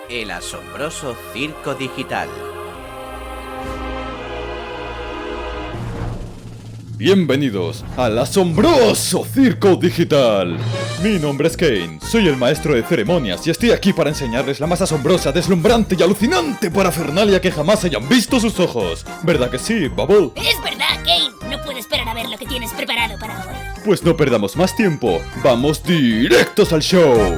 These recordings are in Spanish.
El asombroso circo digital. Bienvenidos al asombroso circo digital. Mi nombre es Kane, soy el maestro de ceremonias y estoy aquí para enseñarles la más asombrosa, deslumbrante y alucinante parafernalia que jamás hayan visto sus ojos. ¿Verdad que sí, Bubble? Es verdad, Kane. No puedo esperar a ver lo que tienes preparado para hoy. Pues no perdamos más tiempo, vamos directos al show.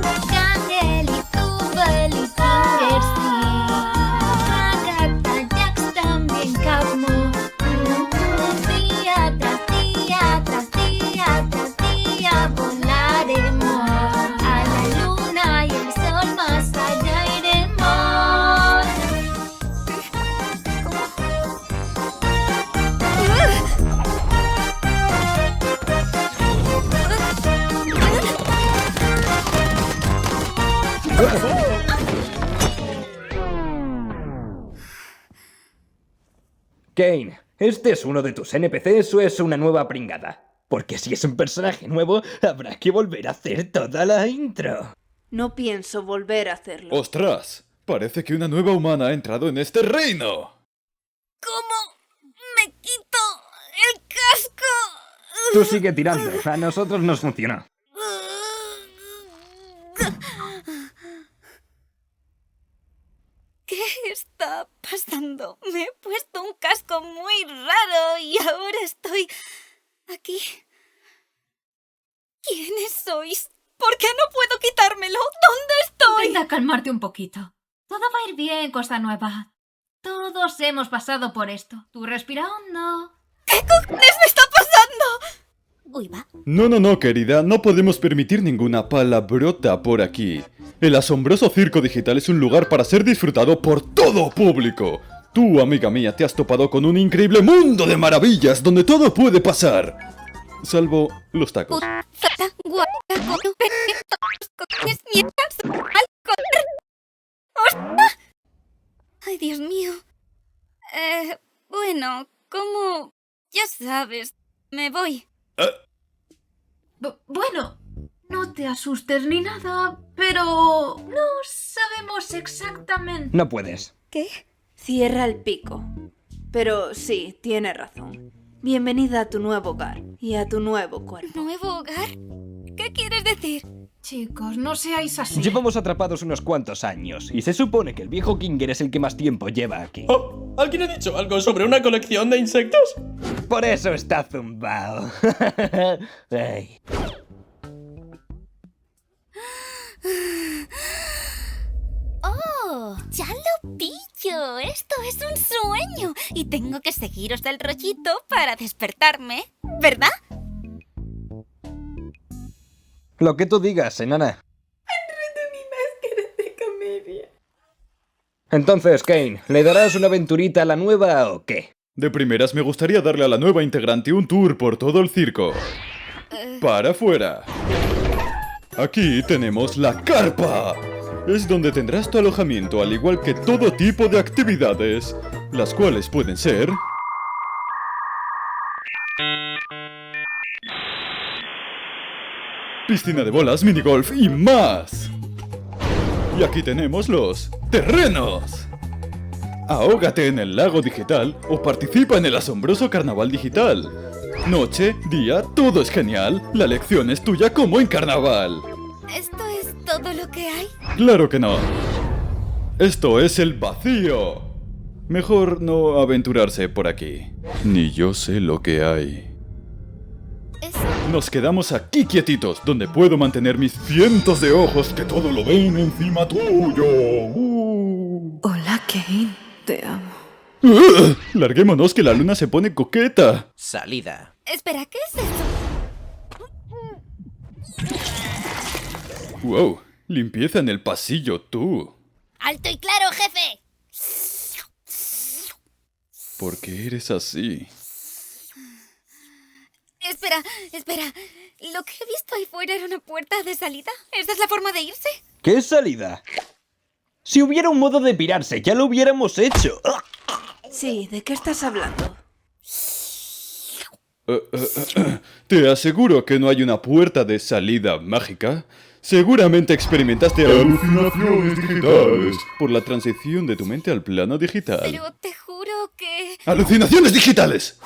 Kane, ¿este es uno de tus NPCs o es una nueva pringada? Porque si es un personaje nuevo, habrá que volver a hacer toda la intro. No pienso volver a hacerlo. ¡Ostras! Parece que una nueva humana ha entrado en este reino. ¿Cómo me quito el casco? Tú sigue tirando, a nosotros nos funciona. ¿Qué está pasando? Me he puesto un casco muy raro y ahora estoy aquí. ¿Quiénes sois? ¿Por qué no puedo quitármelo? ¿Dónde estoy? Intenta calmarte un poquito. Todo va a ir bien, cosa nueva. Todos hemos pasado por esto. Tú respira hondo. ¿Qué cojones me está pasando? Uy, va. No, querida, no podemos permitir ninguna palabrota por aquí. El asombroso circo digital es un lugar para ser disfrutado por todo público. Tú, amiga mía, te has topado con un increíble mundo de maravillas donde todo puede pasar. Salvo los tacos. Ay, Dios mío. Bueno, ¿cómo? Ya sabes, me voy. Bueno, no te asustes ni nada, pero no sabemos exactamente. No puedes. ¿Qué? Cierra el pico. Pero sí, tienes razón. Bienvenida a tu nuevo hogar y a tu nuevo cuerpo. ¿Nuevo hogar? ¿Qué quieres decir? Chicos, no seáis así. Llevamos atrapados unos cuantos años y se supone que el viejo Kinger es el que más tiempo lleva aquí. Oh, ¿alguien ha dicho algo sobre una colección de insectos? Por eso está zumbao. Ay. ¡Oh! ¡Ya lo pillo! Esto es un sueño y tengo que seguiros el rollito para despertarme, ¿verdad? Lo que tú digas, enana. Entonces, Kane, ¿le darás una aventurita a la nueva o qué? De primeras me gustaría darle a la nueva integrante un tour por todo el circo. ¡Para afuera! Aquí tenemos la carpa. Es donde tendrás tu alojamiento, al igual que todo tipo de actividades, las cuales pueden ser... piscina de bolas, minigolf y más. Y aquí tenemos los terrenos. Ahógate en el lago digital o participa en el asombroso carnaval digital. Noche, día, todo es genial. La lección es tuya como en carnaval. ¿Esto es todo lo que hay? Claro que no. Esto es el vacío. Mejor no aventurarse por aquí. Ni yo sé lo que hay. Nos quedamos aquí quietitos, donde puedo mantener mis cientos de ojos que todo lo ven encima tuyo. Hola, Kane. Te amo. Larguémonos que la luna se pone coqueta. Salida. Espera, ¿qué es eso? Wow, limpieza en el pasillo, tú. ¡Alto y claro, jefe! ¿Por qué eres así? Espera. Lo que he visto ahí fuera era una puerta de salida. ¿Esa es la forma de irse? ¿Qué salida? Si hubiera un modo de pirarse, ya lo hubiéramos hecho. Sí, ¿de qué estás hablando? Te aseguro que no hay una puerta de salida mágica. Seguramente experimentaste alucinaciones digitales por la transición de tu mente al plano digital. Pero te juro que... ¡Alucinaciones digitales!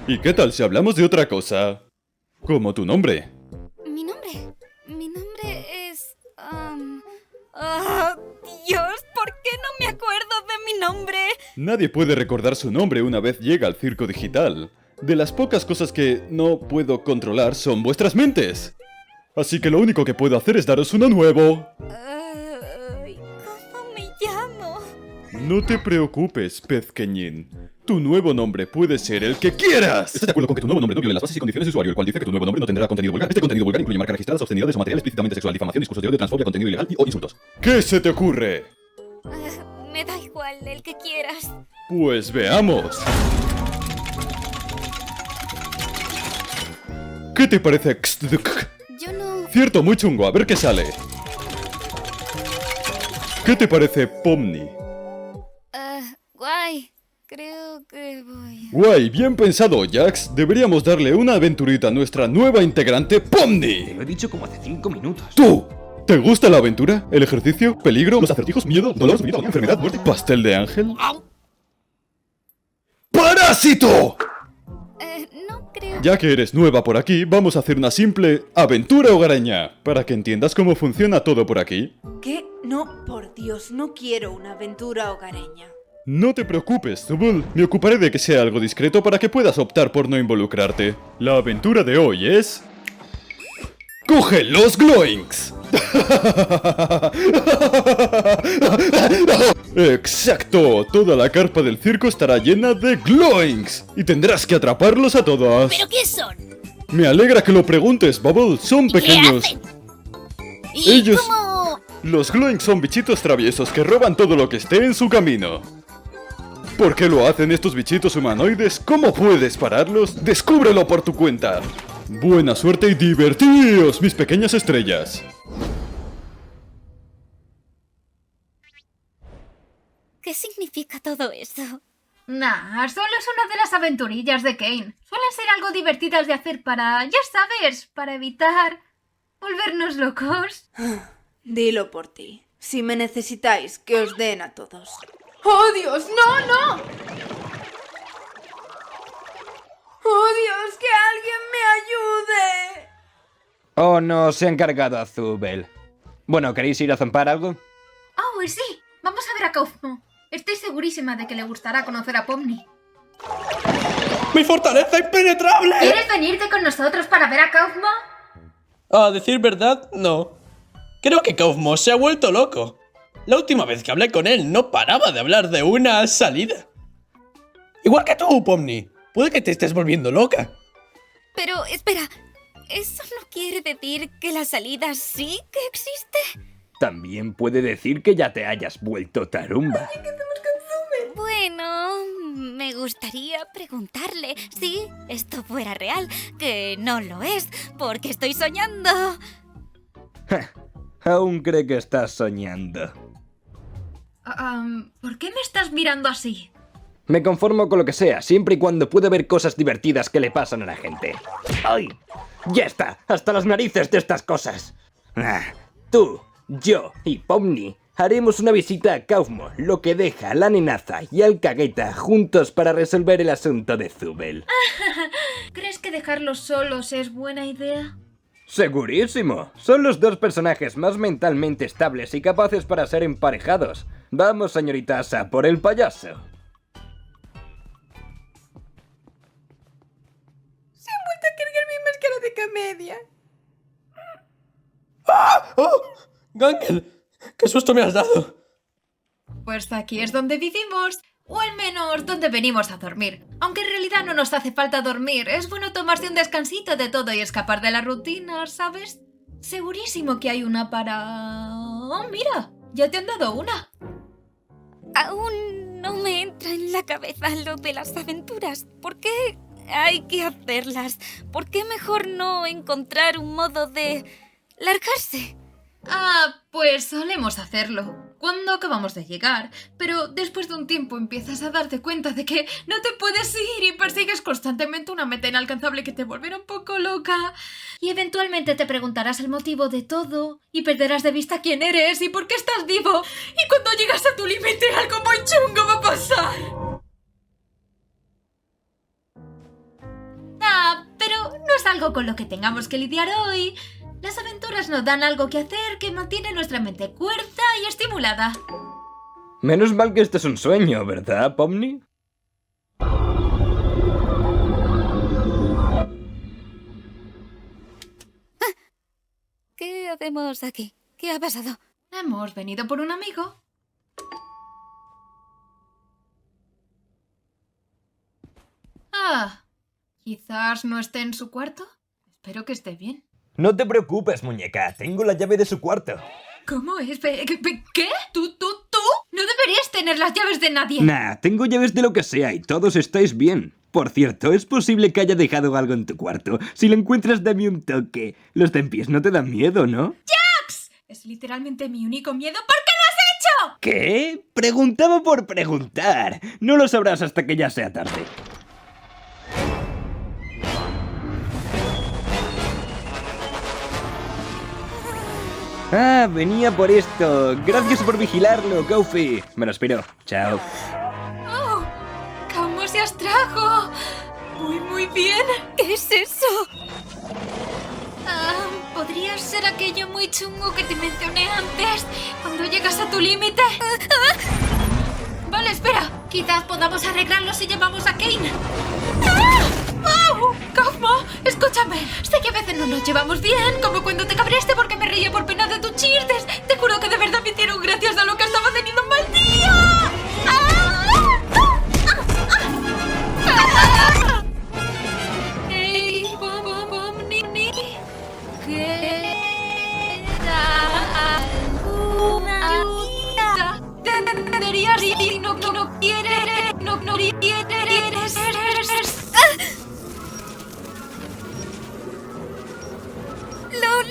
¿Y qué tal si hablamos de otra cosa? Como tu nombre. Mi nombre es... Dios, ¿por qué no me acuerdo de mi nombre? Nadie puede recordar su nombre una vez llega al circo digital. De las pocas cosas que no puedo controlar son vuestras mentes. Así que lo único que puedo hacer es daros uno nuevo. ¿Cómo me llamo? No te preocupes, pezqueñín. Tu nuevo nombre puede ser el que quieras. ¿Estás de acuerdo con que tu nuevo nombre no viole las bases y condiciones de usuario, el cual dice que tu nuevo nombre no tendrá contenido vulgar? Este contenido vulgar incluye marcas registradas, obscenidades o material explícitamente sexual, difamación, discursos de odio, transfobia, contenido ilegal o insultos. ¿Qué se te ocurre? Me da igual, el que quieras. Pues veamos. ¿Qué te parece? Yo no... Cierto, muy chungo, a ver qué sale. ¿Qué te parece Pomni? Guay. Creo que voy... Guay, bien pensado, Jax. Deberíamos darle una aventurita a nuestra nueva integrante, Pomni. Te lo he dicho como hace 5 minutos. ¡Tú! ¿Te gusta la aventura? ¿El ejercicio? ¿Peligro? ¿Los acertijos? ¿Miedo? ¿Dolor? ¿Sufrimiento? ¿Enfermedad? ¿Muerte? ¿Pastel de ángel? ¡Parásito! No creo... Ya que eres nueva por aquí, vamos a hacer una simple aventura hogareña, para que entiendas cómo funciona todo por aquí. ¿Qué? No, por Dios, no quiero una aventura hogareña. No te preocupes, Zubul. Me ocuparé de que sea algo discreto para que puedas optar por no involucrarte. La aventura de hoy es... ¡Coge los Gloinks! ¡Exacto! Toda la carpa del circo estará llena de Gloinks. Y tendrás que atraparlos a todos. ¿Pero qué son? Me alegra que lo preguntes, Bubble. Son pequeños... ¿Qué hacen? ¿Y Ellos... cómo...? Los Gloinks son bichitos traviesos que roban todo lo que esté en su camino. ¿Por qué lo hacen estos bichitos humanoides? ¿Cómo puedes pararlos? Descúbrelo por tu cuenta. Buena suerte y divertíos, mis pequeñas estrellas. ¿Qué significa todo eso? Nah, solo es una de las aventurillas de Kane. Suelen ser algo divertidas de hacer para, ya sabes, para evitar volvernos locos. Dilo por ti. Si me necesitáis, que os den a todos. ¡Oh, Dios! ¡No, no! ¡Oh, Dios! ¡Que alguien me ayude! Oh no, se han cargado a Zubel. Bueno, ¿queréis ir a zampar algo? Oh, sí. Vamos a ver a Kaufmo. Estoy segurísima de que le gustará conocer a Pomni. ¡Mi fortaleza impenetrable! ¿Quieres venirte con nosotros para ver a Kaufmo? A decir verdad, no. Creo que Kaufmo se ha vuelto loco. La última vez que hablé con él no paraba de hablar de una salida. Igual que tú, Pomni. Puede que te estés volviendo loca. Pero, espera, ¿eso no quiere decir que la salida sí que existe? También puede decir que ya te hayas vuelto tarumba. Bueno, me gustaría preguntarle si esto fuera real, que no lo es, porque estoy soñando. Aún cree que estás soñando. ¿Por qué me estás mirando así? Me conformo con lo que sea, siempre y cuando pueda ver cosas divertidas que le pasan a la gente. ¡Ay! ¡Ya está! ¡Hasta las narices de estas cosas! Tú, yo y Pomni haremos una visita a Kaufmo, lo que deja a la nenaza y al cagueta juntos para resolver el asunto de Zubel. ¿Crees que dejarlos solos es buena idea? ¡Segurísimo! Son los dos personajes más mentalmente estables y capaces para ser emparejados. Vamos, señorita Asa, por el payaso. Se han vuelto a cargar mi máscara de comedia. ¡Oh! ¡Gangel! ¡Qué susto me has dado! Pues aquí es donde vivimos. O al menos donde venimos a dormir. Aunque en realidad no nos hace falta dormir. Es bueno tomarse un descansito de todo y escapar de la rutina, ¿sabes? Segurísimo que hay una para... ¡Oh, mira! Ya te han dado una. Aún no me entra en la cabeza lo de las aventuras. ¿Por qué hay que hacerlas? ¿Por qué mejor no encontrar un modo de largarse? Pues solemos hacerlo. cuando acabamos de llegar, pero después de un tiempo empiezas a darte cuenta de que no te puedes ir y persigues constantemente una meta inalcanzable que te volverá un poco loca. Y eventualmente te preguntarás el motivo de todo y perderás de vista quién eres y por qué estás vivo. Y cuando llegas a tu límite, algo muy chungo va a pasar. Pero no es algo con lo que tengamos que lidiar hoy. Las aventuras nos dan algo que hacer que mantiene nuestra mente cuerda y estimulada. Menos mal que esto es un sueño, ¿verdad, Pomni? ¿Qué hacemos aquí? ¿Qué ha pasado? Hemos venido por un amigo. Quizás no esté en su cuarto. Espero que esté bien. No te preocupes, muñeca. Tengo la llave de su cuarto. ¿Cómo es? ¿Qué? ¿Tú? No deberías tener las llaves de nadie. Nah, tengo llaves de lo que sea y todos estáis bien. Por cierto, es posible que haya dejado algo en tu cuarto. Si lo encuentras, dame un toque. Los tempiés no te dan miedo, ¿no? ¡Jax! Es literalmente mi único miedo. ¿Por qué lo has hecho? ¿Qué? Preguntaba por preguntar. No lo sabrás hasta que ya sea tarde. Ah, venía por esto. Gracias por vigilarlo, Goofy. Me lo espero. Chao. ¡Oh! ¿Cómo se abstrajo? Muy bien. ¿Qué es eso? ¿Podría ser aquello muy chungo que te mencioné antes? Cuando llegas a tu límite. Vale, espera. Quizás podamos arreglarlo si llevamos a Kane. Kaufmo, escúchame. Sé que a veces no nos llevamos bien, como cuando te cabreaste porque me reía por pena de tus chistes. Te juro que de verdad me hicieron gracias a lo que estaba teniendo un mal día. Hey, Pomni, ¿queda alguna ayuda? Deberías ir, no quieres, no quieres.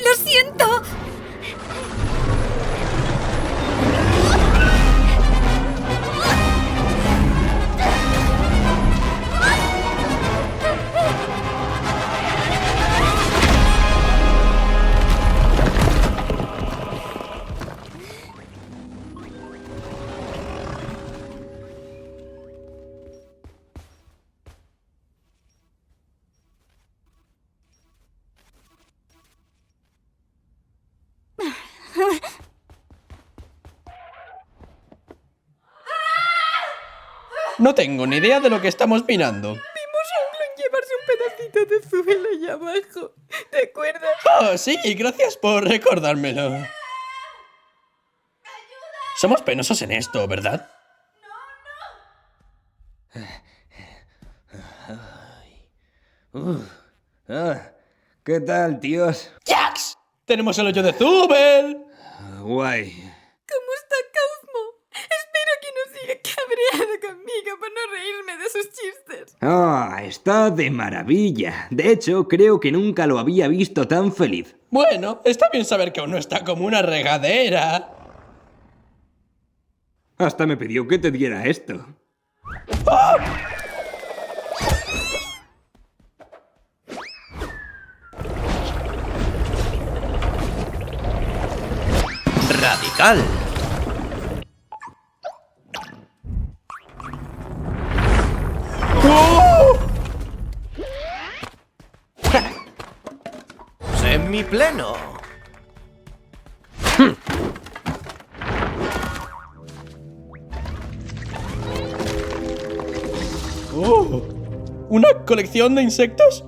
Lo siento. No tengo ni idea de lo que estamos mirando. Llevarse un pedacito de suelo allá abajo. ¿Te acuerdas? Oh, sí, gracias por recordármelo. Somos penosos en esto, ¿verdad? ¿Qué tal, tíos? ¡Jax! ¡Tenemos el hoyo de Zubel! Guay. ¿Cómo está Kaufmo? Espero que no siga cabreado conmigo por no reírme de sus chistes. Está de maravilla. De hecho, creo que nunca lo había visto tan feliz. Bueno, está bien saber que aún no está como una regadera. Hasta me pidió que te diera esto. Radical. Semipleno. ¿Una colección de insectos?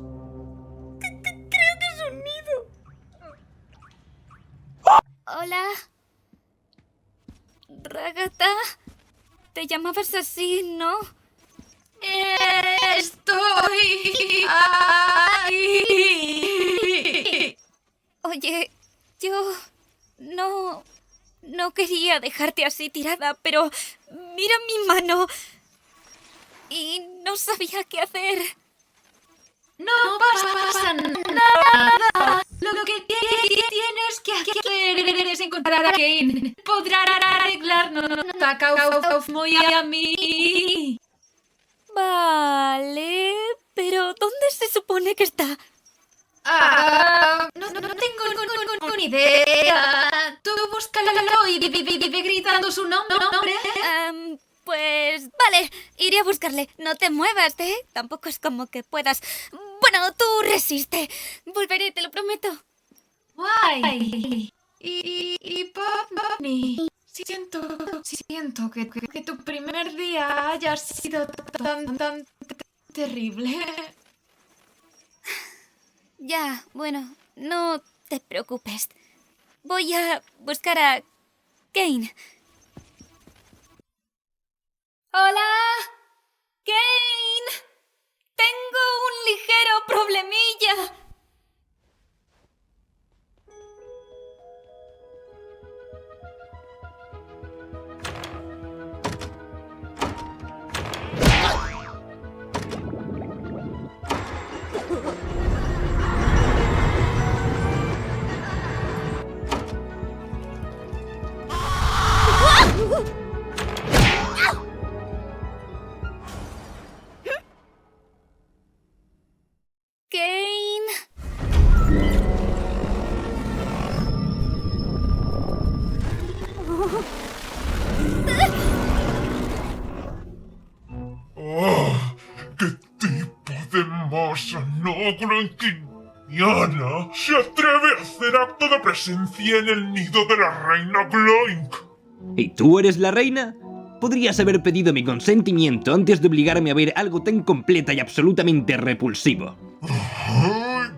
Hola. Ragata. Te llamabas así, ¿no? Estoy ahí. Oye, yo no quería dejarte así tirada, pero mira mi mano y no sabía qué hacer. No pasa nada. Lo que tienes que hacer debes encontrar a Kane. Podrá arreglarnos a Kaufmo y a mí. Vale, pero ¿dónde se supone que está? No tengo ni idea. Tú búscalo y vive gritando su nombre. Pues vale, iré a buscarle. No te muevas, ¿eh? Tampoco es como que puedas... Bueno, tú resiste. Volveré, te lo prometo. Guay. Y Pomni, siento que tu primer día haya sido tan terrible. Ya, bueno, no te preocupes. Voy a buscar a Kane. ¡Hola! ¡Kane! Tengo un ligero problemilla. Kane. ¿Qué tipo de masa no-gloinkiana se atreve a hacer acto de presencia en el nido de la reina Gloink? ¿Y tú eres la reina? Podrías haber pedido mi consentimiento antes de obligarme a ver algo tan completa y absolutamente repulsivo. ¡Ay,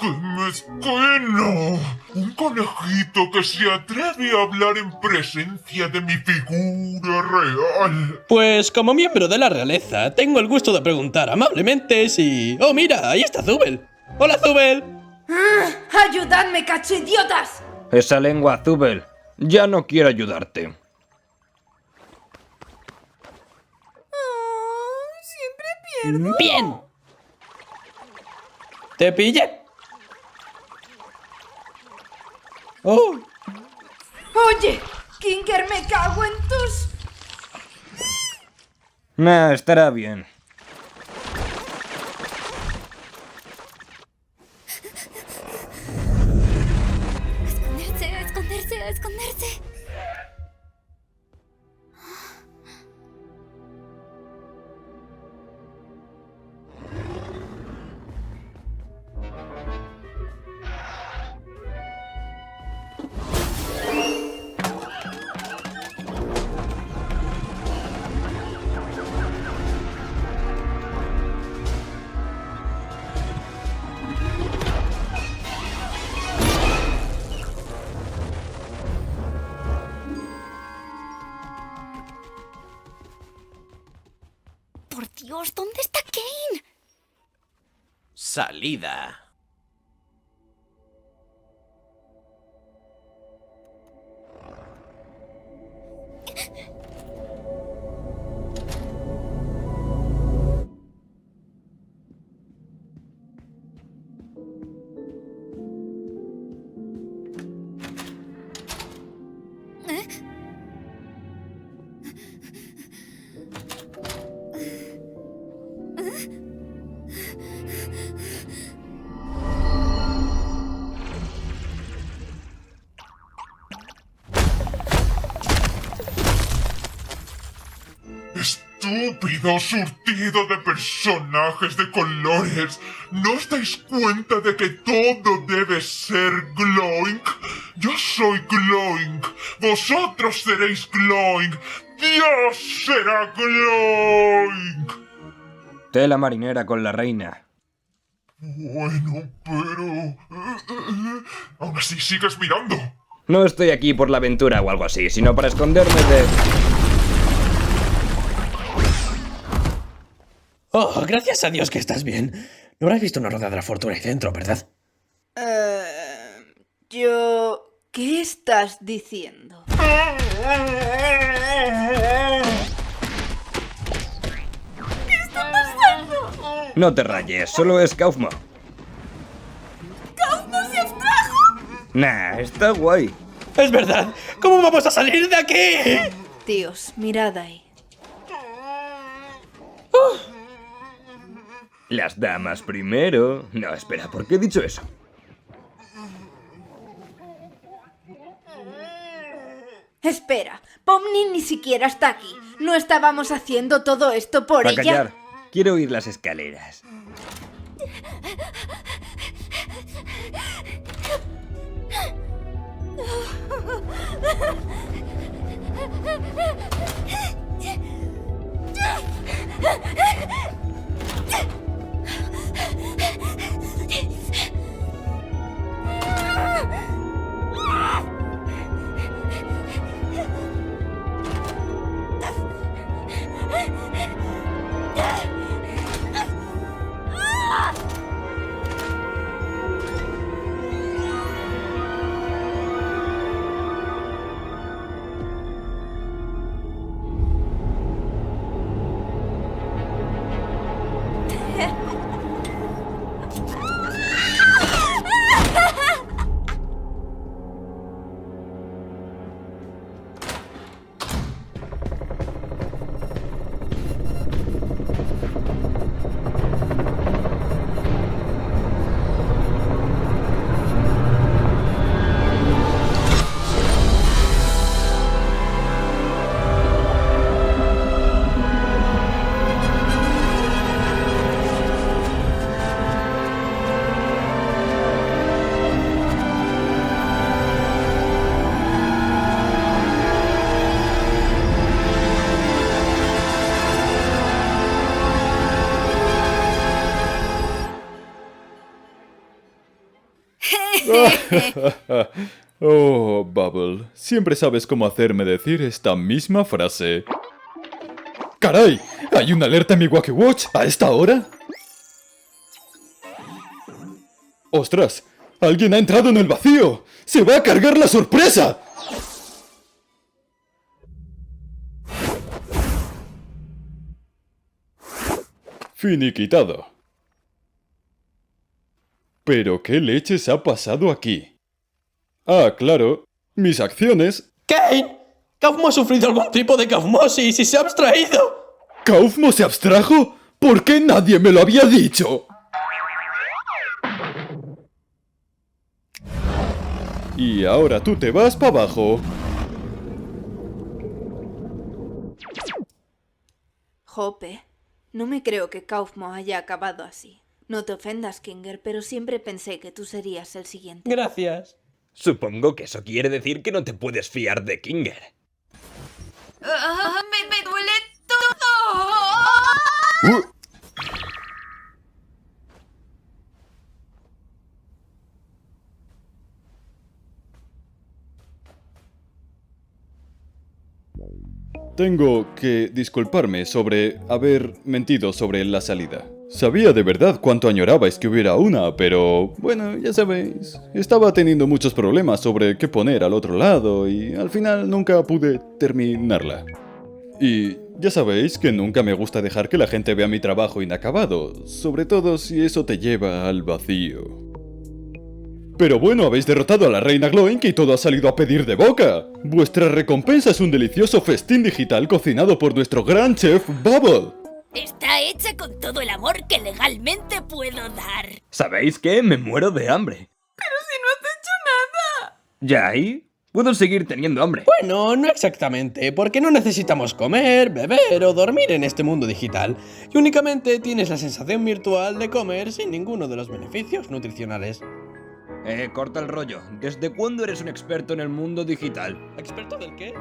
qué mezquino! Un conejito que se atreve a hablar en presencia de mi figura real. Pues como miembro de la realeza, tengo el gusto de preguntar amablemente si... ¡Oh, mira! Ahí está Zubel. ¡Hola, Zubel! ¡Ayudadme, cachoidiotas! Esa lengua, Zubel. Ya no quiero ayudarte. Siempre pierdo. ¡Bien! ¡Te pillé! ¡Oh! Oye, Kinker, me cago en tus... Nah, estará bien. Esconderse, esconderse, esconderse. Por Dios, ¿dónde está Kane? Salida. Estúpido surtido de personajes de colores. ¿No os dais cuenta de que todo debe ser Gloink? Yo soy Gloink. Vosotros seréis Gloink. Dios será Gloink. Tela marinera con la reina. Bueno, pero... aún así sigues mirando. No estoy aquí por la aventura o algo así, sino para esconderme de... Oh, gracias a Dios que estás bien. No habrás visto una rueda de la fortuna ahí dentro, ¿verdad? ¿Qué estás diciendo? No te rayes, solo es Kaufmo. ¡Kaufmo se abstrajo! Nah, está guay. ¡Es verdad! ¿Cómo vamos a salir de aquí? Tíos, mirad ahí. Las damas primero. No, espera, ¿por qué he dicho eso? Espera, Pomni ni siquiera está aquí. No estábamos haciendo todo esto por Va a ella. callar. Quiero oír las escaleras. Oh, Bubble, siempre sabes cómo hacerme decir esta misma frase. ¡Caray! ¿Hay una alerta en mi Wacky Watch a esta hora? ¡Ostras! ¡Alguien ha entrado en el vacío! ¡Se va a cargar la sorpresa! Finiquitado. ¿Pero qué leches ha pasado aquí? Ah, claro. Mis acciones... ¡Kane! ¡Kaufmo ha sufrido algún tipo de kaufmosis y se ha abstraído! ¿Kaufmo se abstrajo? ¿Por qué nadie me lo había dicho? Y ahora tú te vas para abajo. Jope, no me creo que Kaufmo haya acabado así. No te ofendas, Kinger, pero siempre pensé que tú serías el siguiente. Gracias. Supongo que eso quiere decir que no te puedes fiar de Kinger. Me duele todo. Tengo que disculparme sobre haber mentido sobre la salida. Sabía de verdad cuánto añorabais que hubiera una, pero bueno, ya sabéis, estaba teniendo muchos problemas sobre qué poner al otro lado y al final nunca pude terminarla. Y ya sabéis que nunca me gusta dejar que la gente vea mi trabajo inacabado, sobre todo si eso te lleva al vacío. Pero bueno, habéis derrotado a la reina Gloink y todo ha salido a pedir de boca. Vuestra recompensa es un delicioso festín digital cocinado por nuestro gran chef Bubble. Está hecha con todo el amor que legalmente puedo dar. ¿Sabéis qué? Me muero de hambre. ¡Pero si no has hecho nada! ¿Ya ahí? Puedo seguir teniendo hambre. Bueno, no exactamente, porque no necesitamos comer, beber o dormir en este mundo digital. Y únicamente tienes la sensación virtual de comer sin ninguno de los beneficios nutricionales. Corta el rollo. ¿Desde cuándo eres un experto en el mundo digital? ¿Experto del qué?